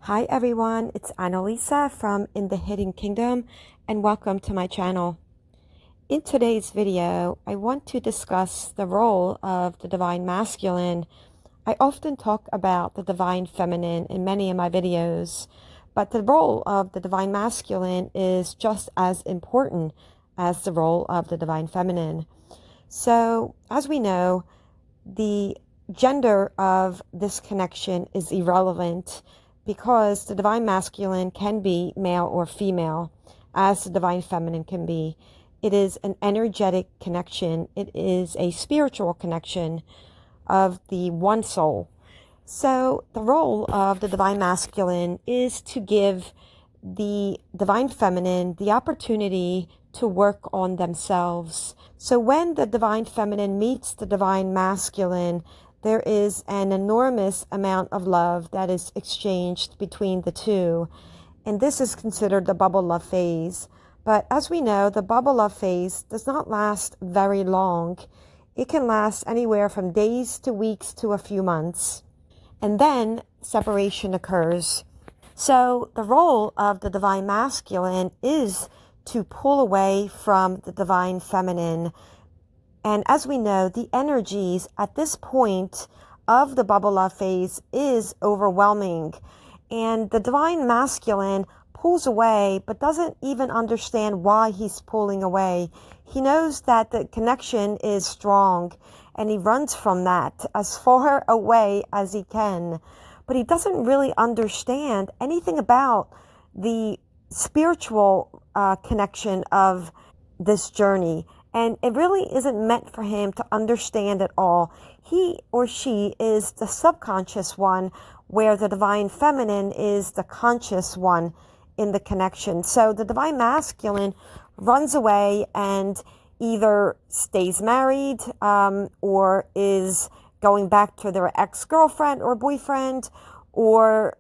Hi everyone, it's Annalisa from In the Hidden Kingdom and welcome to my channel. In today's video, I want to discuss the role of the Divine Masculine. I often talk about the Divine Feminine in many of my videos, but the role of the Divine Masculine is just as important as the role of the Divine Feminine. So, as we know, the gender of this connection is irrelevant because the Divine Masculine can be male or female, as the Divine Feminine can be. It is an energetic connection. It is a spiritual connection of the one soul. So the role of the Divine Masculine is to give the Divine Feminine the opportunity to work on themselves. So when the Divine Feminine meets the Divine Masculine, there is an enormous amount of love that is exchanged between the two. And this is considered the bubble love phase. But as we know, the bubble love phase does not last very long. It can last anywhere from days to weeks to a few months. And then separation occurs. So the role of the Divine Masculine is to pull away from the Divine Feminine. And as we know, the energies at this point of the bubble love phase is overwhelming. And the Divine Masculine pulls away, but doesn't even understand why he's pulling away. He knows that the connection is strong, and he runs from that as far away as he can. But he doesn't really understand anything about the spiritual connection of this journey. And it really isn't meant for him to understand at all. He or she is the subconscious one, where the Divine Feminine is the conscious one in the connection. So the Divine Masculine runs away and either stays married or is going back to their ex-girlfriend or boyfriend, or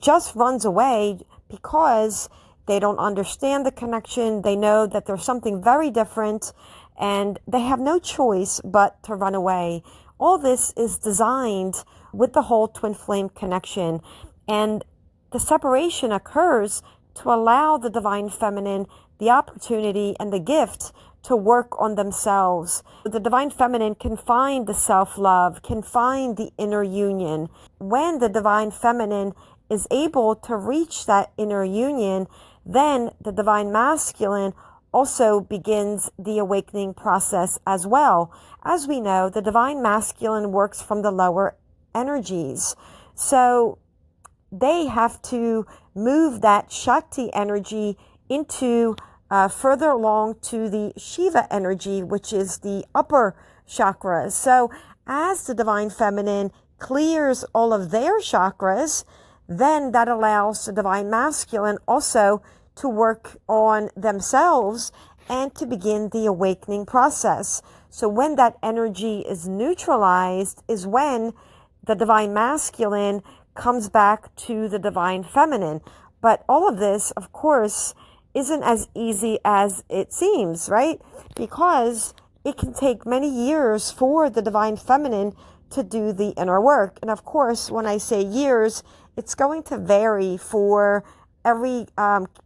just runs away because they don't understand the connection. They know that there's something very different and they have no choice but to run away. All this is designed with the whole twin flame connection. And the separation occurs to allow the Divine Feminine the opportunity and the gift to work on themselves. The Divine Feminine can find the self-love, can find the inner union. When the Divine Feminine is able to reach that inner union, then the Divine Masculine also begins the awakening process as well. As we know, the Divine Masculine works from the lower energies. So they have to move that Shakti energy into further along to the Shiva energy, which is the upper chakras. So as the Divine Feminine clears all of their chakras, then that allows the Divine Masculine also to work on themselves and to begin the awakening process. So when that energy is neutralized is when the Divine Masculine comes back to the Divine Feminine. But all of this, of course, isn't as easy as it seems, right? Because it can take many years for the Divine Feminine to do the inner work. And of course, when I say years, it's going to vary for every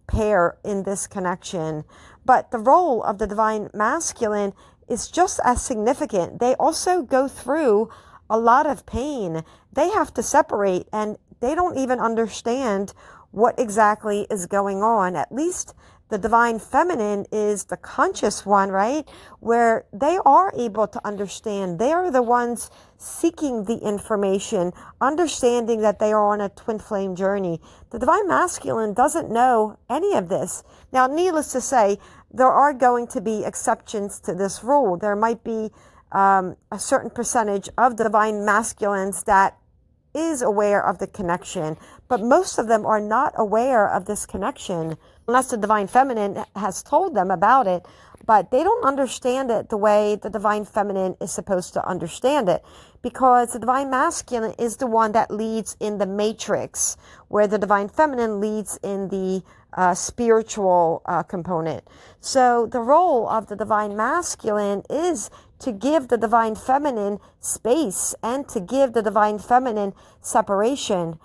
pair in this connection. But the role of the Divine Masculine is just as significant. They also go through a lot of pain. They have to separate and they don't even understand what exactly is going on. At least the Divine Feminine is the conscious one, right? Where they are able to understand. They are the ones seeking the information, understanding that they are on a twin flame journey. The Divine Masculine doesn't know any of this. Now, needless to say, there are going to be exceptions to this rule. There might be a certain percentage of the Divine Masculines that is aware of the connection, but most of them are not aware of this connection unless the Divine Feminine has told them about it, but they don't understand it the way the Divine Feminine is supposed to understand it, because the Divine Masculine is the one that leads in the matrix, where the Divine Feminine leads in the spiritual component. So the role of the Divine Masculine is to give the Divine Feminine space and to give the Divine Feminine separation.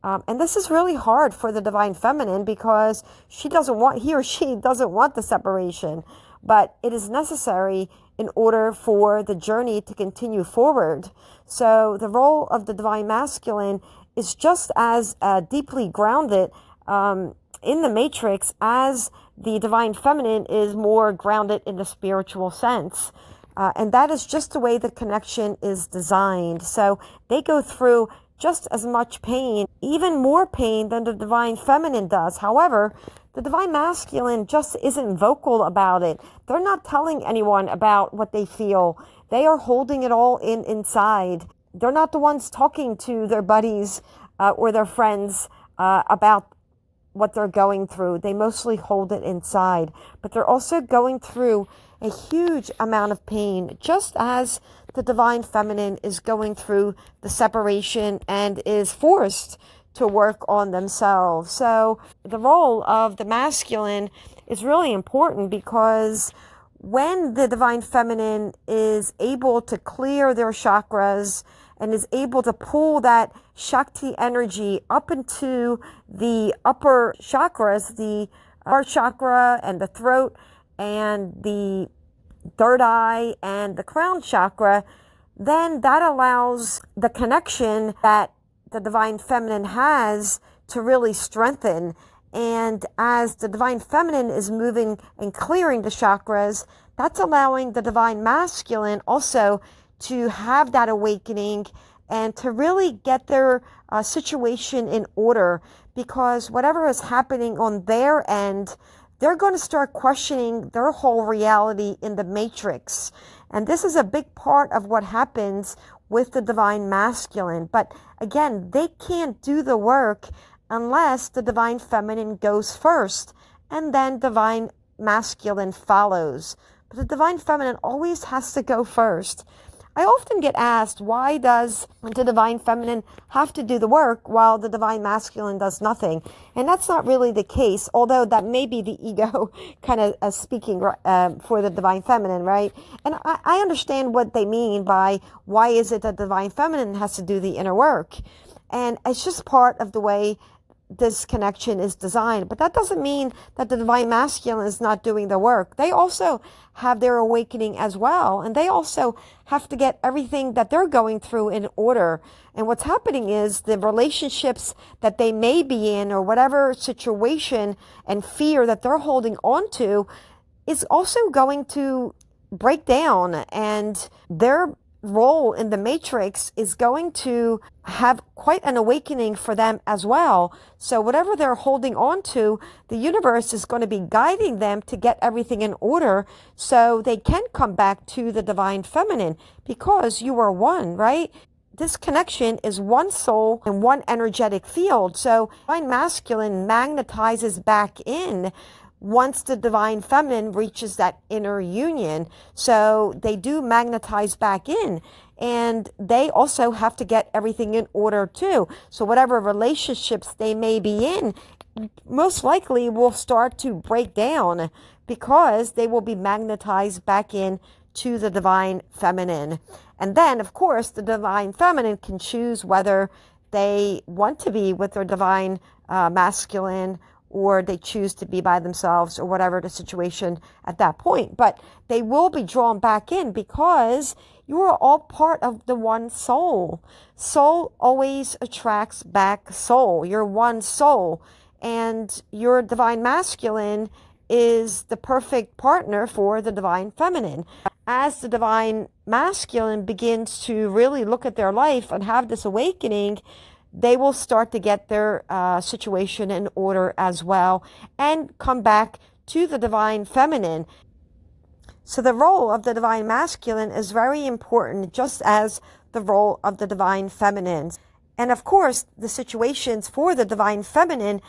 And this is really hard for the divine feminine because he or she doesn't want the separation, but it is necessary in order for the journey to continue forward. So the role of the divine masculine is just as deeply grounded in the matrix as the divine feminine is more grounded in the spiritual sense. And that is just the way the connection is designed. So they go through just as much pain, even more pain than the divine feminine does. However, the divine masculine just isn't vocal about it. They're not telling anyone about what they feel. They are holding it all inside. They're not the ones talking to their buddies or their friends about what they're going through. They mostly hold it inside, but they're also going through a huge amount of pain, just as the divine feminine is going through the separation and is forced to work on themselves. So the role of the masculine is really important because when the divine feminine is able to clear their chakras and is able to pull that Shakti energy up into the upper chakras, the heart chakra and the throat and the third eye and the crown chakra, then that allows the connection that the divine feminine has to really strengthen. And as the divine feminine is moving and clearing the chakras, that's allowing the divine masculine also to have that awakening and to really get their situation in order, because whatever is happening on their end, they're going to start questioning their whole reality in the matrix. And this is a big part of what happens with the divine masculine. But again, they can't do the work unless the divine feminine goes first and then divine masculine follows. But the divine feminine always has to go first. I often get asked, why does the divine feminine have to do the work while the divine masculine does nothing? And that's not really the case, although that may be the ego kind of speaking for the divine feminine, right? And I understand what they mean by why is it that the divine feminine has to do the inner work. And it's just part of the way this connection is designed. But that doesn't mean that the divine masculine is not doing the work. They also have their awakening as well. And they also have to get everything that they're going through in order. And what's happening is the relationships that they may be in, or whatever situation and fear that they're holding on to, is also going to break down, and their role in the matrix is going to have quite an awakening for them as well. So whatever they're holding on to, the universe is going to be guiding them to get everything in order so they can come back to the divine feminine, because you are one, right? This connection is one soul and one energetic field. So divine masculine magnetizes back in once the divine feminine reaches that inner union. So they do magnetize back in, and they also have to get everything in order too. So whatever relationships they may be in, most likely will start to break down, because they will be magnetized back in to the divine feminine. And then, of course, the divine feminine can choose whether they want to be with their divine masculine, or they choose to be by themselves, or whatever the situation at that point. But they will be drawn back in, because you are all part of the one soul. Soul always attracts back soul. You're one soul, and your divine masculine is the perfect partner for the divine feminine. As the divine masculine begins to really look at their life and have this awakening, they will start to get their situation in order as well, and come back to the divine feminine. So the role of the divine masculine is very important, just as the role of the divine feminine. And of course, the situations for the divine feminine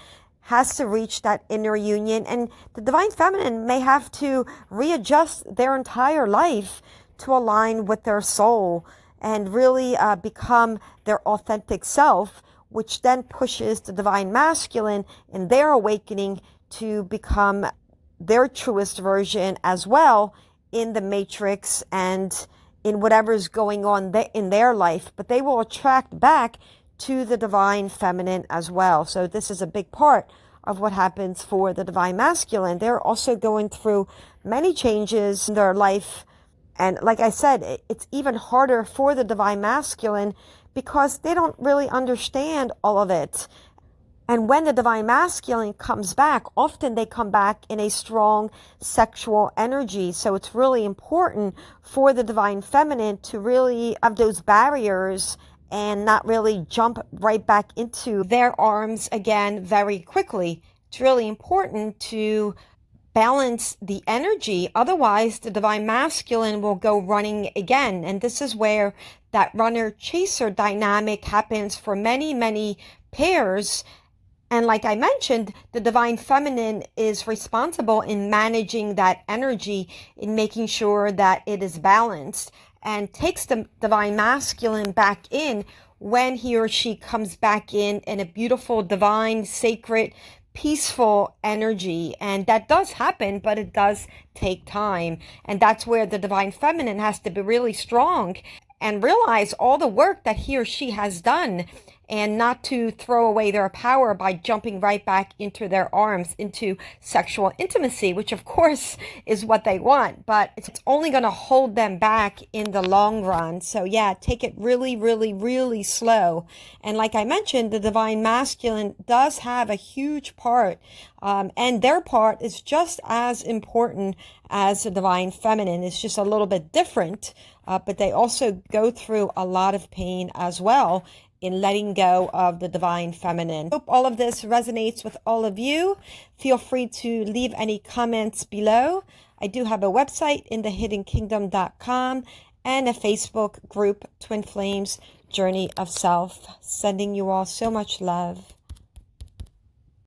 has to reach that inner union, and the divine feminine may have to readjust their entire life to align with their soul and really become their authentic self, which then pushes the divine masculine in their awakening to become their truest version as well in the matrix and in whatever's going on in their life. But they will attract back to the divine feminine as well. So this is a big part of what happens for the divine masculine. They're also going through many changes in their life. And like I said, it's even harder for the divine masculine because they don't really understand all of it. And when the divine masculine comes back, often they come back in a strong sexual energy. So it's really important for the divine feminine to really have those barriers and not really jump right back into their arms again very quickly. It's really important to balance the energy. Otherwise, the divine masculine will go running again. And this is where that runner-chaser dynamic happens for many, many pairs. And like I mentioned, the divine feminine is responsible in managing that energy, in making sure that it is balanced, and takes the divine masculine back in when he or she comes back in a beautiful, divine, sacred, peaceful energy. And that does happen, but it does take time. And that's where the divine feminine has to be really strong and realize all the work that he or she has done, and not to throw away their power by jumping right back into their arms, into sexual intimacy, which of course is what they want, but it's only going to hold them back in the long run. So yeah, take it really, really, really slow. And like I mentioned, the divine masculine does have a huge part, and their part is just as important as the divine feminine. It's just a little bit different, but they also go through a lot of pain as well in letting go of the divine feminine. Hope all of this resonates with all of you. Feel free to leave any comments below. I do have a website, inthehiddenkingdom.com, and a Facebook group, Twin Flames Journey of Self. Sending you all so much love.